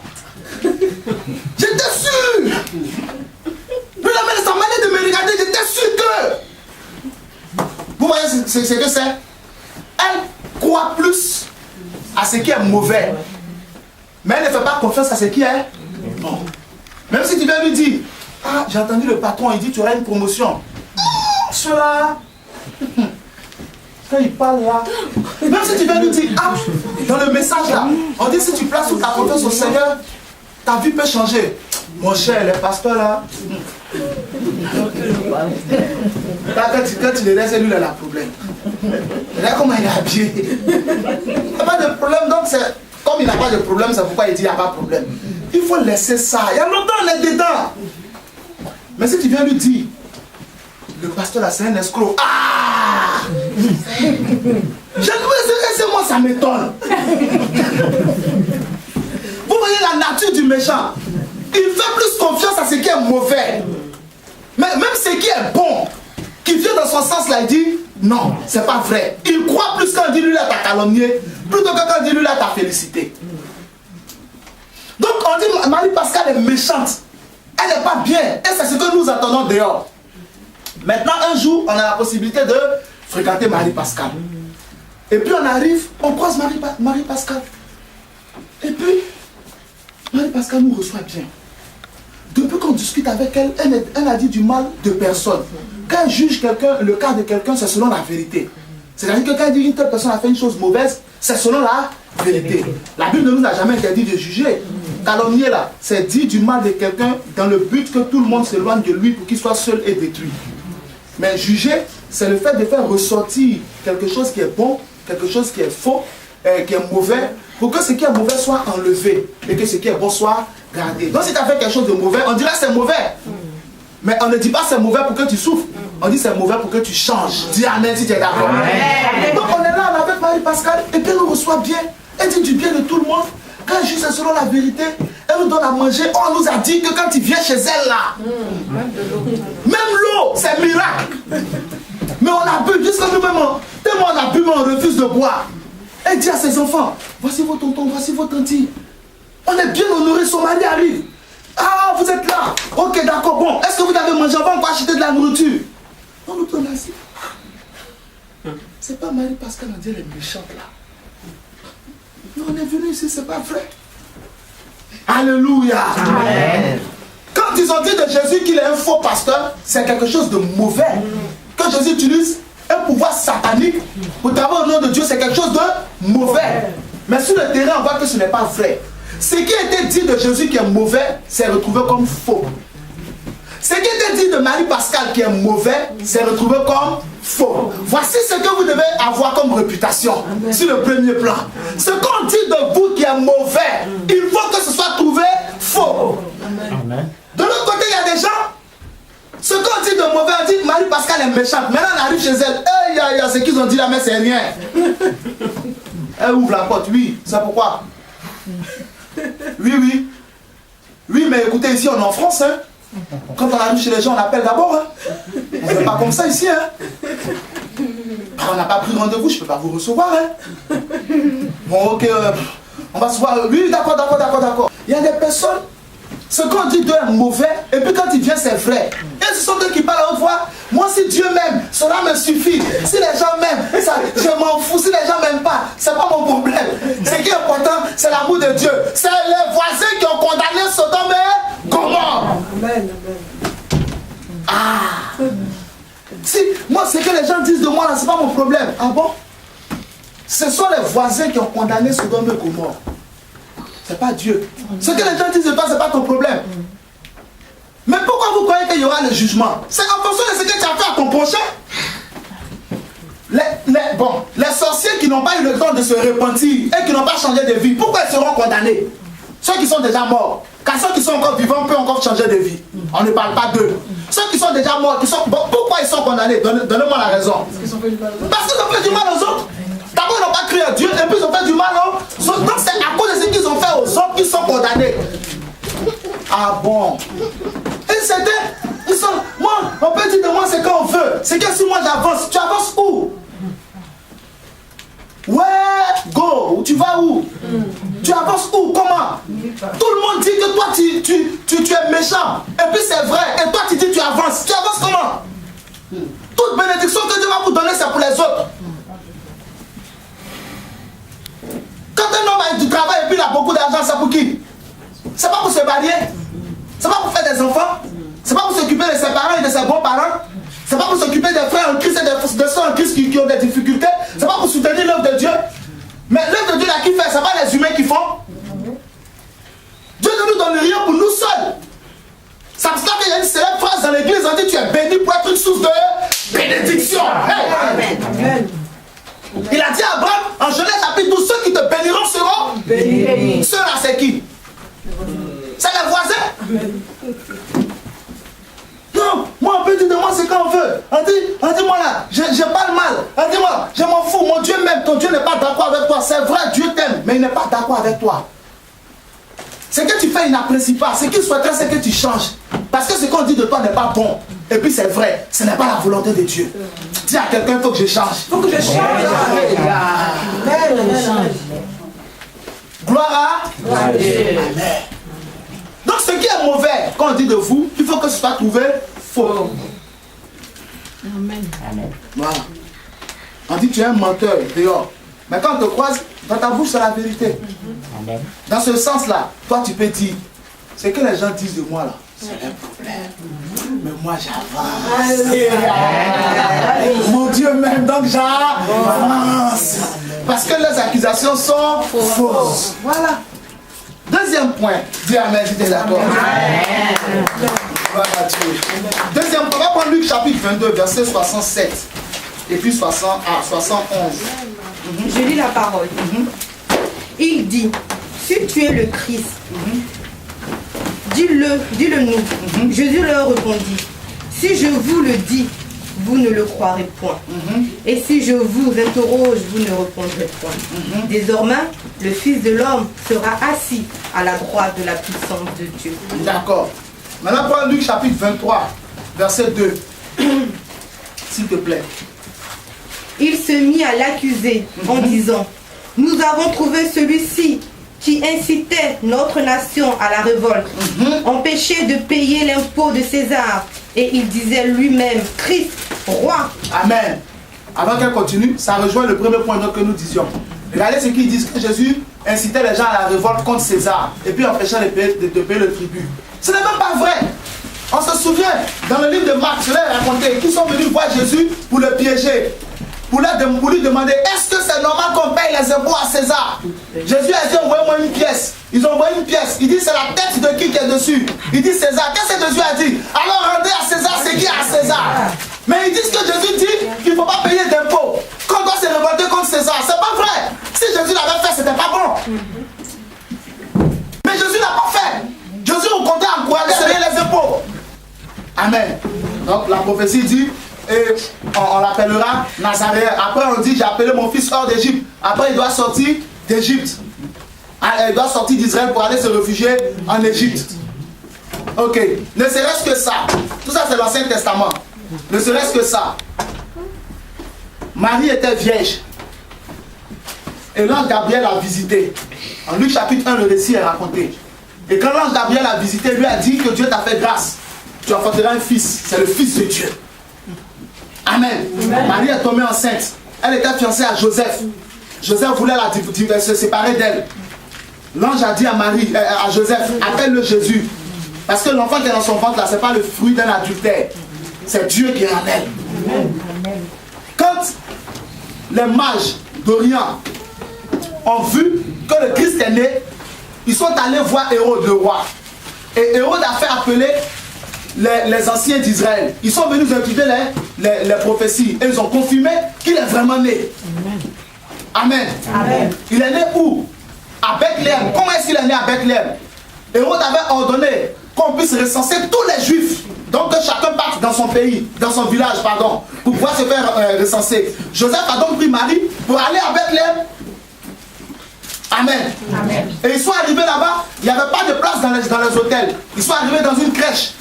J'étais sûr! Puis la mère, sa manière de me regarder, j'étais sûr que... Vous voyez ce que c'est? Elle croit plus à ce qui est mauvais. Mais elle ne fait pas confiance à ce qui est bon. Même si tu viens lui dire, ah, j'ai entendu le patron, il dit tu auras une promotion. Cela, quand il parle là, même si tu viens lui dire, ah, dans le message là, on dit si tu places toute ta confiance au Seigneur, ta vie peut changer. Mon cher, les pasteurs là, quand tu les laisses, lui, il a un problème. Regarde comment il est habillé. Il n'y a pas de problème, donc c'est... Comme il n'a pas de problème, c'est pourquoi il dit il n'y a pas de problème. Il faut laisser ça. Il y a longtemps, on est dedans. Mais si tu viens lui dire, le pasteur là, c'est un escroc. Ah! C'est moi, ça m'étonne. Vous voyez la nature du méchant. Il fait plus confiance à ce qui est mauvais. Mais même ce qui est bon, qui vient dans son sens là, il dit non, c'est pas vrai. Il croit plus quand il dit lui là t'as calomnié, plutôt que quand il dit lui là t'as félicité. Donc on dit Marie-Pascal est méchante. Elle n'est pas bien. Et c'est ce que nous attendons dehors. Maintenant un jour, on a la possibilité de fréquenter Marie-Pascal. Et puis on arrive, on croise Marie-Pascal. Et puis, Marie-Pascal nous reçoit bien. Depuis qu'on discute avec elle, elle a dit du mal de personne. Quand elle juge quelqu'un, le cas de quelqu'un, c'est selon la vérité. C'est-à-dire que quand elle dit une telle personne a fait une chose mauvaise, c'est selon la vérité. La Bible ne nous a jamais interdit de juger. Calomnier là, c'est dire du mal de quelqu'un dans le but que tout le monde s'éloigne de lui pour qu'il soit seul et détruit. Mais juger, c'est le fait de faire ressortir quelque chose qui est bon, quelque chose qui est faux, qui est mauvais, pour que ce qui est mauvais soit enlevé et que ce qui est bon soit gardé. Donc si tu as fait quelque chose de mauvais, on dirait que c'est mauvais. Mais on ne dit pas c'est mauvais pour que tu souffres. On dit c'est mauvais pour que tu changes. Dis amen si tu es d'accord. Donc on est là avec Marie-Pascal et puis elle nous reçoit bien. Elle dit du bien de tout le monde. Quand elle juge selon la vérité, elle nous donne à manger. On nous a dit que quand tu viens chez elle là, même l'eau, c'est miracle. Mais on a bu jusqu'à nous-mêmes. Tellement on a bu, mais on refuse de boire. Elle dit à ses enfants, voici vos tontons, voici vos tantis. On est bien honorés, son mari arrive. Ah, vous êtes là. Ok, d'accord, bon. Est-ce que vous avez mangé? On va encore acheter de la nourriture. On nous donne assis. C'est pas Marie-Pascal, on dit elle est méchante là. Mais on est venu ici, c'est pas vrai. Alléluia. Amen. Quand ils ont dit de Jésus qu'il est un faux pasteur, c'est quelque chose de mauvais. Quand Jésus utilise un pouvoir satanique pour travailler au nom de Dieu, c'est quelque chose de mauvais. Mais sur le terrain, on voit que ce n'est pas vrai. Ce qui était dit de Jésus qui est mauvais, c'est retrouvé comme faux. Ce qui était dit de Marie-Pascal qui est mauvais, c'est retrouvé comme faux. Voici ce que vous devez avoir comme réputation sur le premier plan. Ce qu'on dit de vous qui est mauvais, il faut que ce soit trouvé faux. Amen. De l'autre côté, il y a des gens, ce qu'on dit de mauvais, on dit Marie-Pascal est méchante. Maintenant, on arrive chez elle. Hey, ce qu'ils ont dit là, mais c'est rien. Elle ouvre la porte, oui, c'est pourquoi. Oui, mais écoutez, ici on est en France, hein. Quand on arrive chez les gens, on appelle d'abord, hein. On ne fait pas comme ça ici, hein. On n'a pas pris rendez-vous, je ne peux pas vous recevoir, hein. Bon, ok, on va se voir. Oui, d'accord. Il y a des personnes, ce qu'on dit d'eux est mauvais, et puis quand ils viennent, c'est vrai. Et ce sont eux qui parlent à haute voix. Moi, si Dieu m'aime, cela me suffit. Si les gens m'aiment, je m'en fous. Si les gens ne m'aiment pas, c'est pas mon problème. Ce qui est important, c'est l'amour de Dieu. C'est les voisins qui ont condamné Sodome et Gomorrhe. Amen. Ah. Si, moi, ce que les gens disent de moi, là, c'est pas mon problème. Ah bon? Ce sont les voisins qui ont condamné Sodome et Gomorrhe. Ce n'est pas Dieu. Ce que les gens disent de toi, ce n'est pas ton problème. Mais pourquoi vous croyez qu'il y aura le jugement? C'est en fonction de ce que tu as fait à ton prochain. Les sorciers qui n'ont pas eu le temps de se repentir et qui n'ont pas changé de vie, pourquoi ils seront condamnés? Ceux qui sont déjà morts, car ceux qui sont encore vivants peuvent encore changer de vie. On ne parle pas d'eux. Ceux qui sont déjà morts, pourquoi ils sont condamnés? Donnez-moi la raison. Parce qu'ils ont fait du mal aux autres. D'abord, ils n'ont pas cru à Dieu, et puis ils ont fait du mal aux autres. Donc c'est à cause de ce qu'ils ont fait aux autres qu'ils sont condamnés. Ah bon? Et c'était... Moi, on peut dire de moi ce qu'on veut. C'est que si moi j'avance, tu avances où? Ouais, go, tu vas où? Tu avances où? Comment? Tout le monde dit que toi tu es méchant. Et puis c'est vrai. Et toi tu dis tu avances. Tu avances comment? Toute bénédiction que Dieu va vous donner, c'est pour les autres. Quand un homme a du travail et puis il a beaucoup d'argent, c'est pour qui? C'est pas pour se marier. C'est pas pour faire des enfants. C'est pas pour s'occuper de ses parents et de ses bons parents. C'est pas pour s'occuper des frères en Christ et des soeurs en Christ qui ont des difficultés. C'est pas pour soutenir l'œuvre de Dieu. Mais l'œuvre de Dieu là qui fait, c'est pas les humains qui font. Dieu ne nous donne rien pour nous seuls. C'est pour ça qu'il y a une célèbre phrase dans l'église, on dit tu es béni pour être une source de bénédiction. Hey. Amen. Il a dit à Abraham en Genèse chapitre 12, ceux qui te béniront seront bénis. Ceux-là c'est qui? C'est les voisins. Amen. Non, moi on peut dire de moi ce qu'on veut. On dit moi là, j'ai pas le mal. On dit moi, je m'en fous, mon Dieu m'aime, ton Dieu n'est pas d'accord avec toi. C'est vrai, Dieu t'aime, mais il n'est pas d'accord avec toi. Ce que tu fais, il n'apprécie pas. Ce qu'il souhaiterait, c'est que tu changes. Parce que ce qu'on dit de toi n'est pas bon. Et puis c'est vrai, ce n'est pas la volonté de Dieu. Dis à quelqu'un, il faut que je change. Il faut que je change. Gloire à Dieu. Amen. Donc ce qui est mauvais, quand on dit de vous, il faut que ce soit trouvé faux. Amen. Amen. Voilà. On dit que tu es un menteur dehors. Mais quand on te croise, dans ta bouche c'est la vérité. Amen. Dans ce sens-là, toi tu peux dire, ce que les gens disent de moi là, c'est un problème. Mais moi j'avance. Mon Dieu m'aime, donc j'avance. Parce que les accusations sont fausses. Voilà. Deuxième point, dis Amen, si tu es d'accord. Voilà, Dieu. Deuxième point, on va prendre Luc chapitre 22, verset 67 et puis 71. Je lis la parole. Il dit, si tu es le Christ, dis-le nous. Jésus leur répondit, si je vous le dis, vous ne le croirez point. Et si je vous interroge, vous ne répondrez point. Désormais, le Fils de l'homme sera assis à la droite de la puissance de Dieu. D'accord. Maintenant, prends Luc chapitre 23, verset 2. S'il te plaît. Il se mit à l'accuser en disant, nous avons trouvé celui-ci qui incitait notre nation à la révolte, empêchait de payer l'impôt de César, et il disait lui-même, Christ, roi. Amen. Avant qu'elle continue, ça rejoint le premier point que nous disions. Regardez ce qu'ils disent, que Jésus incitait les gens à la révolte contre César, et puis empêchait de payer le tribut. Ce n'est même pas vrai. On se souvient, dans le livre de Marc, je l'ai raconté, qu'ils sont venus voir Jésus pour le piéger. Pour lui demander, est-ce que c'est normal qu'on paye les impôts à César? Jésus a dit, envoyez-moi une pièce. Ils ont envoyé une pièce. Il dit, c'est la tête de qui est dessus? Il dit César. Qu'est-ce que Jésus a dit? Alors rendez à César ce qui est à César. Mais ils disent que Jésus dit qu'il ne faut pas payer d'impôts, qu'on doit se révolter contre César. C'est pas vrai. Si Jésus l'avait fait, c'était pas bon. Mais Jésus n'a pas fait. Jésus au contraire encourageait à payer les impôts. Amen. Donc la prophétie dit, et on l'appellera Nazaréen. Après on dit, j'ai appelé mon fils hors d'Égypte. Après il doit sortir d'Égypte. Il doit sortir d'Israël pour aller se réfugier en Égypte. Ok, ne serait-ce que ça. Tout ça c'est l'Ancien Testament. Ne serait-ce que ça. Marie était vierge. Et l'ange Gabriel l'a visité. En Luc chapitre 1, le récit est raconté. Et quand l'ange Gabriel l'a visité, lui a dit que Dieu t'a fait grâce. Tu enfanteras un fils. C'est le fils de Dieu. Amen. Amen. Marie est tombée enceinte. Elle était fiancée à Joseph. Joseph voulait se séparer d'elle. L'ange a dit à Marie, à Joseph, appelle-le Jésus. Parce que l'enfant qui est dans son ventre là, ce n'est pas le fruit d'un adultère. C'est Dieu qui est en elle. Amen. Quand les mages d'Orient ont vu que le Christ est né, ils sont allés voir Hérode le roi. Et Hérode a fait appeler les anciens d'Israël. Ils sont venus étudier les prophéties et ils ont confirmé qu'il est vraiment né. Amen. Amen. Il est né où? À Bethléem. Comment est-ce qu'il est né à Bethléem? Hérode avait ordonné qu'on puisse recenser tous les juifs. Donc que chacun parte dans son pays, dans son village, pardon, pour pouvoir se faire recenser. Joseph a donc pris Marie pour aller à Bethléem. Amen. Amen. Et ils sont arrivés là-bas, il n'y avait pas de place dans les hôtels. Ils sont arrivés dans une crèche.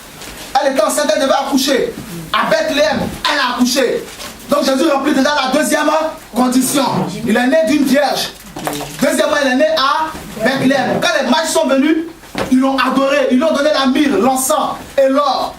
Elle était enceinte, elle devait accoucher. À Bethléem, elle a accouché. Donc Jésus remplit déjà la deuxième condition. Il est né d'une vierge. Deuxièmement, il est né à Bethléem. Quand les mages sont venus, ils l'ont adoré. Ils lui ont donné la myrrhe, l'encens et l'or.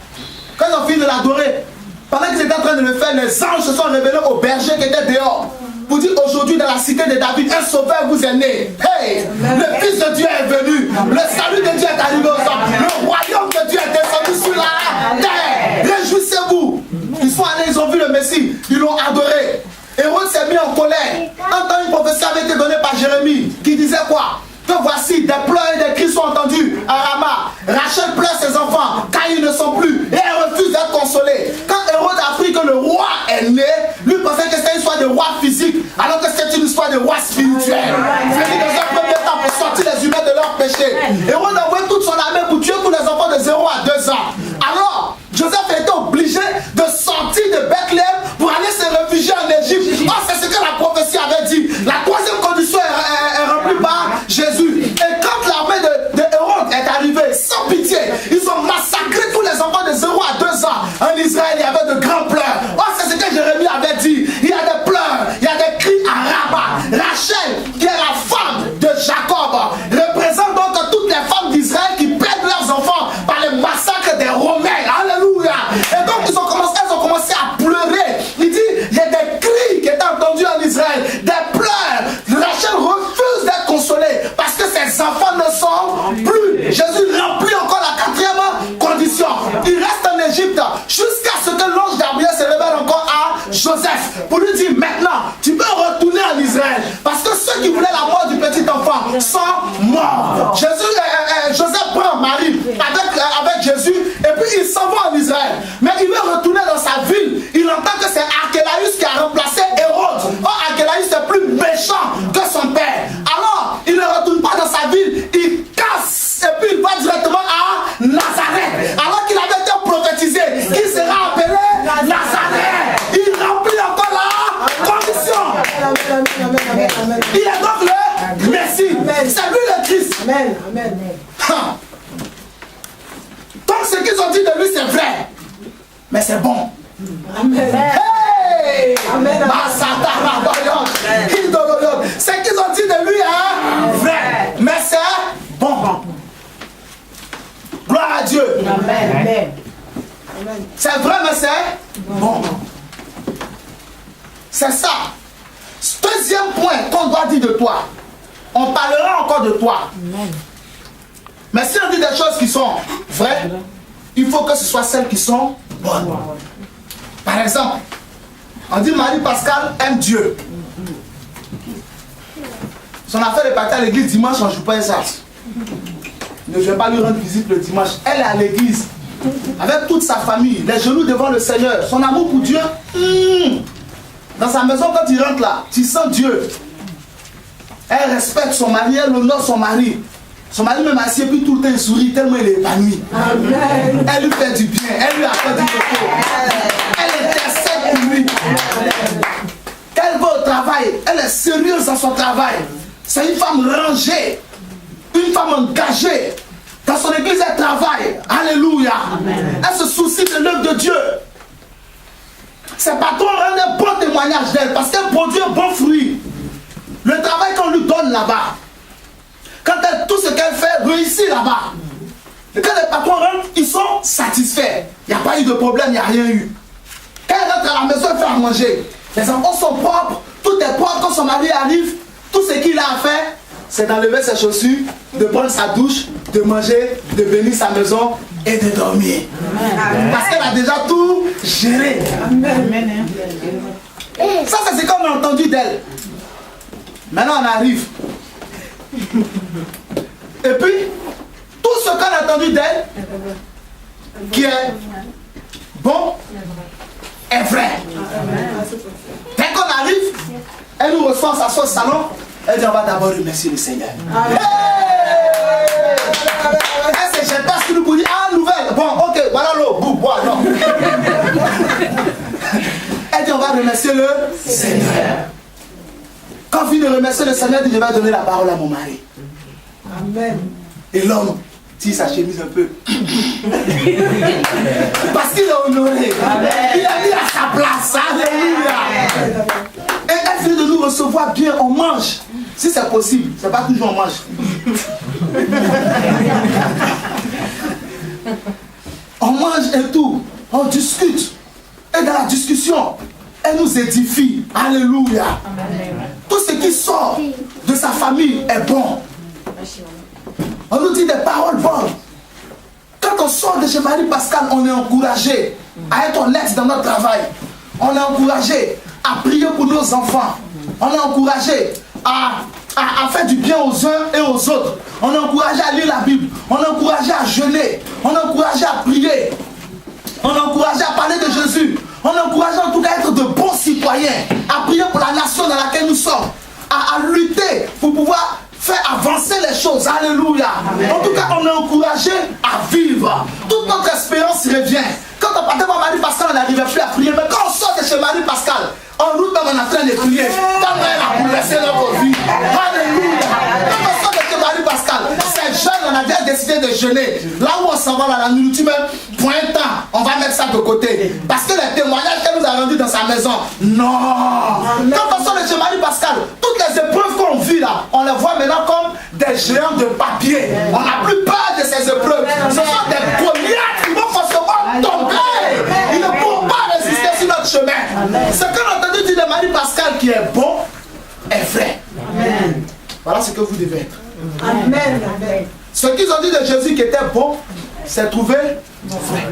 Quand ils ont fini de l'adorer, pendant qu'ils étaient en train de le faire, les anges se sont révélés aux bergers qui étaient dehors. Pour dire aujourd'hui dans la cité de David, un sauveur vous est né. Hey, le Fils de Dieu est venu. Le salut de Dieu est arrivé aux hommes. Le royaume de Dieu est descendu sur la terre. Réjouissez-vous. Ils sont allés, ils ont vu le Messie. Ils l'ont adoré. Hérode s'est mis en colère. Quand une prophétie avait été donnée par Jérémie, qui disait quoi? Que voici des pleurs et des cris sont entendus à Rama. Rachel pleure ses enfants car ils ne sont plus et elle refuse d'être consolée. Quand Hérode a appris que le roi est né, lui pensait que c'était une histoire de roi physique alors que c'est une histoire de roi spirituel. Venu dans un premier temps pour sortir les humains de leur péché. Hérode a envoyé toute son armée pour tuer tous les enfants de 0 à 2 ans. Alors, Joseph a été obligé de sortir de Bethléem pour aller se réfugier en Égypte. Oh, c'est ce que la prophétie avait dit. La troisième condition est remplie par Jésus. Et quand l'armée de Hérode est arrivée, sans pitié, ils ont massacré tous les enfants de 0 à 2 ans. En Israël, il y avait de grands pleurs. Oh, c'est ce que Jérémie avait dit. Il y a des pleurs, il y a des cris à Rama. Rachel, qui est la femme de Jacob, représente donc toutes les femmes d'Israël qui perdent leurs enfants par le massacre des Romains. Alléluia. Et donc, elles ont commencé à pleurer. Il dit, il y a des cris qui étaient entendus en Israël, des pleurs. Rachel refuse d'être consolée parce que ses enfants ne sont plus. Jésus remplit encore la quatrième condition. Il reste en Égypte jusqu'à ce que l'ange Gabriel se révèle encore à Joseph pour lui dire maintenant, tu peux retourner en Israël parce que ceux qui voulaient la mort du petit enfant sont morts. Joseph prend Marie avec Jésus et puis il s'en va en Israël. Mais il veut retourner dans sa ville. Il entend que c'est Archélaïs qui a remplacé Hérode. Oh, Archélaïs est plus méchant que son père. Alors, il ne retourne pas dans sa ville. Il casse et puis il va directement à Nazareth. Alors qu'il avait été prophétisé qu'il sera appelé Nazareth. Il remplit encore la condition. Il est donc le Messie. C'est lui le Christ. Amen. Amen. Donc ce qu'ils ont dit de lui c'est vrai. Mais c'est bon. Amen. Hey! Amen. Ce qu'ils ont dit de lui est vrai. Mais c'est bon. Gloire à Dieu. Amen. C'est vrai, mais c'est bon. C'est ça. Deuxième point qu'on doit dire de toi. On parlera encore de toi. Amen. Mais si on dit des choses qui sont vraies, il faut que ce soit celles qui sont bonnes. Par exemple, on dit Marie-Pascale aime Dieu. Son affaire est partie à l'église dimanche, on ne joue pas un sas. Ne vais pas lui rendre visite le dimanche. Elle est à l'église, avec toute sa famille, les genoux devant le Seigneur. Son amour pour Dieu, dans sa maison, quand il rentre là, tu sens Dieu. Elle respecte son mari, elle honore son mari. Son mari même assis et puis tout le temps il sourit tellement il est épanoui. Amen. Elle lui fait du bien, elle lui apporte du repos. Elle intercède pour lui. Quand elle va au travail, elle est sérieuse dans son travail. C'est une femme rangée, une femme engagée. Dans son église, elle travaille. Alléluia. Amen. Elle se soucie de l'œuvre de Dieu. Ses patrons rendent un bon témoignage d'elle parce qu'elle produit un bon fruit. Le travail qu'on lui donne là-bas, quand tout ce qu'elle fait réussit là-bas, et quand les patrons rentrent, ils sont satisfaits. Il n'y a pas eu de problème, il n'y a rien eu. Quand elle rentre à la maison, elle fait à manger. Les enfants sont propres, tout est propre. Quand son mari arrive, tout ce qu'il a à faire, c'est d'enlever ses chaussures, de prendre sa douche, de manger, de bénir sa maison et de dormir. Amen. Parce qu'elle a déjà tout géré. Amen. Ça, c'est ce qu'on a entendu d'elle. Maintenant, on arrive. Et puis, tout ce qu'on a entendu d'elle, qui est bon, est vrai. Dès qu'on arrive, elle nous reçoit à son salon, elle dit on va d'abord remercier le Seigneur. Elle s'est jetée parce que nous dit ah, nouvelle, bon, ok, voilà l'eau, boum, bois, non. Elle dit on va remercier le Seigneur. Quand on finit de remercier le Seigneur, elle dit je vais donner la parole à mon mari. Amen. Et l'homme tire sa chemise un peu. Parce qu'il est honoré. Amen. Il a mis à sa place. Alléluia. Et elle finit de nous recevoir bien, on mange. Si c'est possible, c'est pas toujours on mange. On mange et tout. On discute. Et dans la discussion, elle nous édifie. Alléluia. Amen. Tout ce qui sort de sa famille est bon. On nous dit des paroles bonnes. Quand on sort de chez Marie Pascal, on est encouragé à être honnête dans notre travail. On est encouragé à prier pour nos enfants. On est encouragé à faire du bien aux uns et aux autres. On est encouragé à lire la Bible. On est encouragé à jeûner. On est encouragé à prier. On est encouragé à parler de Jésus. On est encouragé en tout cas à être de bons citoyens. À prier pour la nation dans laquelle nous sommes. À lutter pour pouvoir faire avancer les choses. Alléluia. Amen. En tout cas, on est encouragé à vivre. Toute notre espérance revient. Quand on partait par Marie Pascal, on n'arrivait plus à prier. Mais quand on sort de chez Marie Pascal, en route, on est en train de prier. Quand elle a bouleversé notre vie. Alléluia. Quand on sort de chez Marie Pascal, ces jeunes, on a déjà décidé de jeûner. Là où on s'en va, dans la nourriture, même, pour un temps, on va mettre ça de côté. Parce que les témoignages qu'elle nous a rendus dans sa maison, non. Quand on sort de chez Marie Pascal, toutes les épreuves qu'on vit là, on les voit maintenant comme des géants de papier. On n'a plus peur de ces épreuves. Ce sont des Goliaths qui vont forcément tomber. Ils ne pourront pas résister sur notre chemin. Ce qu'on a entendu dire de Marie Pascal qui est bon est vrai. Amen. Voilà ce que vous devez être. Amen. Amen. Ce qu'ils ont dit de Jésus qui était bon, c'est trouvé vrai.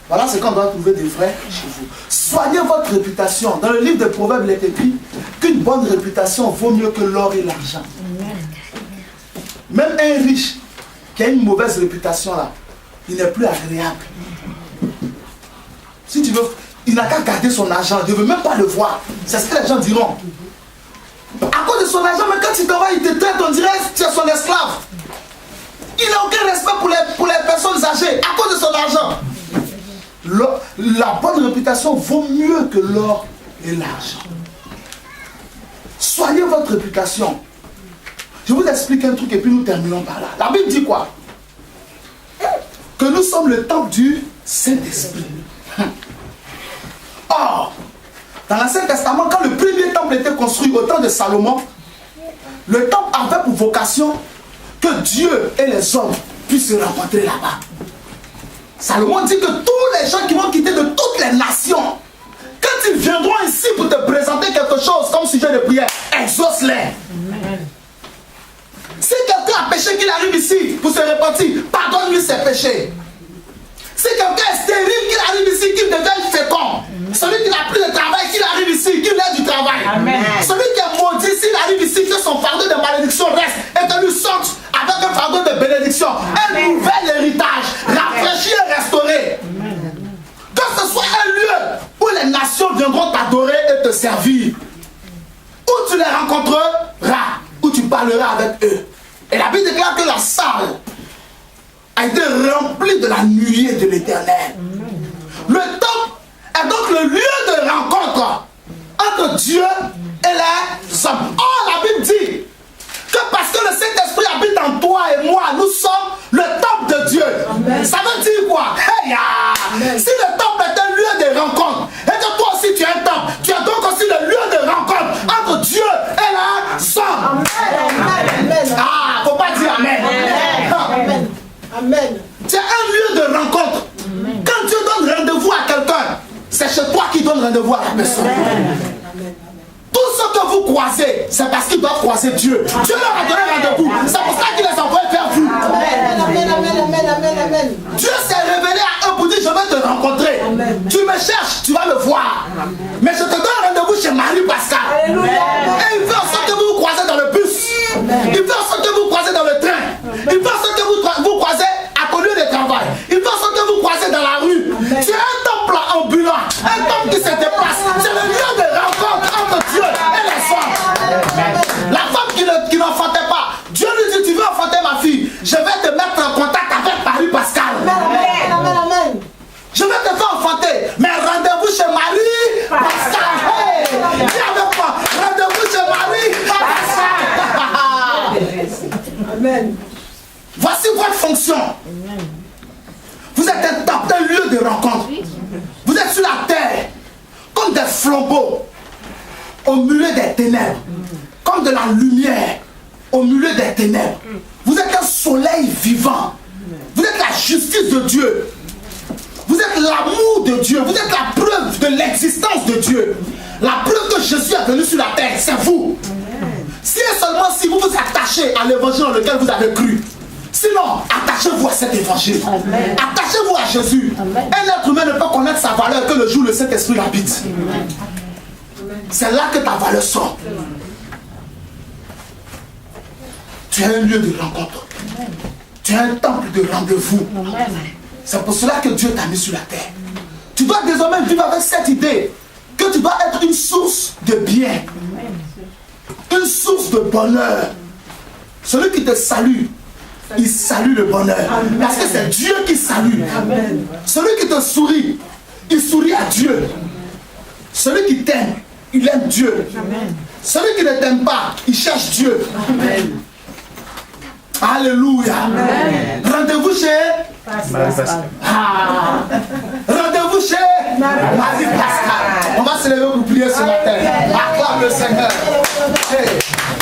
Voilà ce qu'on doit trouver de vrai chez vous. Soignez votre réputation. Dans le livre de Proverbes, il est écrit qu'une bonne réputation vaut mieux que l'or et l'argent. Même un riche qui a une mauvaise réputation là, il n'est plus agréable. Si tu veux, il n'a qu'à garder son argent, il ne veut même pas le voir. C'est ce que les gens diront. À cause de son argent, mais quand il t'en va, il te traite, on dirait que tu es son esclave. Il n'a aucun respect pour les personnes âgées à cause de son argent. La bonne réputation vaut mieux que l'or et l'argent. Soignez votre réputation. Je vous explique un truc et puis nous terminons par là. La Bible dit quoi? Que nous sommes le temple du Saint-Esprit. Or, dans l'Ancien Testament, quand le premier temple était construit au temps de Salomon, le temple avait pour vocation que Dieu et les hommes puissent se rencontrer là-bas. Salomon dit que tous les gens qui vont quitter de toutes les nations, quand ils viendront ici pour te présenter quelque chose comme sujet de prière, exauce-les. Si quelqu'un a péché, qu'il arrive ici pour se repentir, pardonne-lui ses péchés. Si quelqu'un est stérile, qu'il arrive ici, qu'il devienne fécond. Celui qui n'a plus de travail, qu'il arrive ici, qu'il ait du travail. Amen. Celui qui est maudit, s'il arrive ici, que son fardeau de malédiction reste et que lui sorte avec un fardeau de bénédiction. Amen. Un nouvel héritage, rafraîchi et restauré. Amen. Que ce soit un lieu où les nations viendront t'adorer et te servir. Où tu les rencontreras, où tu parleras avec eux. Et la Bible déclare que la salle a été remplie de la nuée de l'Éternel. Le temple est donc le lieu de rencontre entre Dieu et les hommes. Or, la Bible dit que parce que le Saint-Esprit habite en toi et moi, nous sommes le temple de Dieu. Amen. Ça veut dire quoi? Hey, si le temple est un lieu de rencontre, et que toi aussi tu es un temple, tu es donc aussi le lieu de rencontre entre Dieu et les hommes. Amen. Ah, faut pas dire Amen. Amen. Amen. C'est un lieu de rencontre. Amen. Quand Dieu donne rendez-vous à quelqu'un, c'est chez toi qui donne rendez-vous à la personne. Amen. Tout ce que vous croisez, c'est parce qu'ils doivent croiser Dieu. Dieu leur a donné rendez-vous. C'est pour ça qu'il les envoie vers vous. Amen. Dieu s'est révélé à eux pour dire je vais te rencontrer. Amen. Tu me cherches, tu vas me voir. Amen. Mais je te donne rendez-vous chez Marie Pascal. Alléluia. Amen. Voici votre fonction. Vous êtes un lieu de rencontre. Vous êtes sur la terre comme des flambeaux au milieu des ténèbres, comme de la lumière au milieu des ténèbres. Vous êtes un soleil vivant. Vous êtes la justice de Dieu. Vous êtes l'amour de Dieu. Vous êtes la preuve de l'existence de Dieu. La preuve que Jésus est venu sur la terre, c'est vous. Si et seulement si vous vous attachez à l'évangile dans lequel vous avez cru. Sinon, attachez-vous à cet évangile. Attachez-vous à Jésus. Amen. Un être humain ne peut connaître sa valeur que le jour où le Saint-Esprit l'habite. C'est là que ta valeur sort. Tu es un lieu de rencontre. Amen. Tu es un temple de rendez-vous. C'est pour cela que Dieu t'a mis sur la terre. Tu dois désormais vivre avec cette idée que tu dois être une source de bien. Une source de bonheur. Celui qui te salue, il salue le bonheur. Amen. Parce que c'est Dieu qui salue. Amen. Celui qui te sourit, il sourit à Dieu. Celui qui t'aime, il aime Dieu. Amen. Celui qui ne t'aime pas, il cherche Dieu. Amen. Alléluia. Rendez-vous chez rendez-vous chez Marie Pascal. On va se lever pour prier ce matin. Acclame le Seigneur. Hey.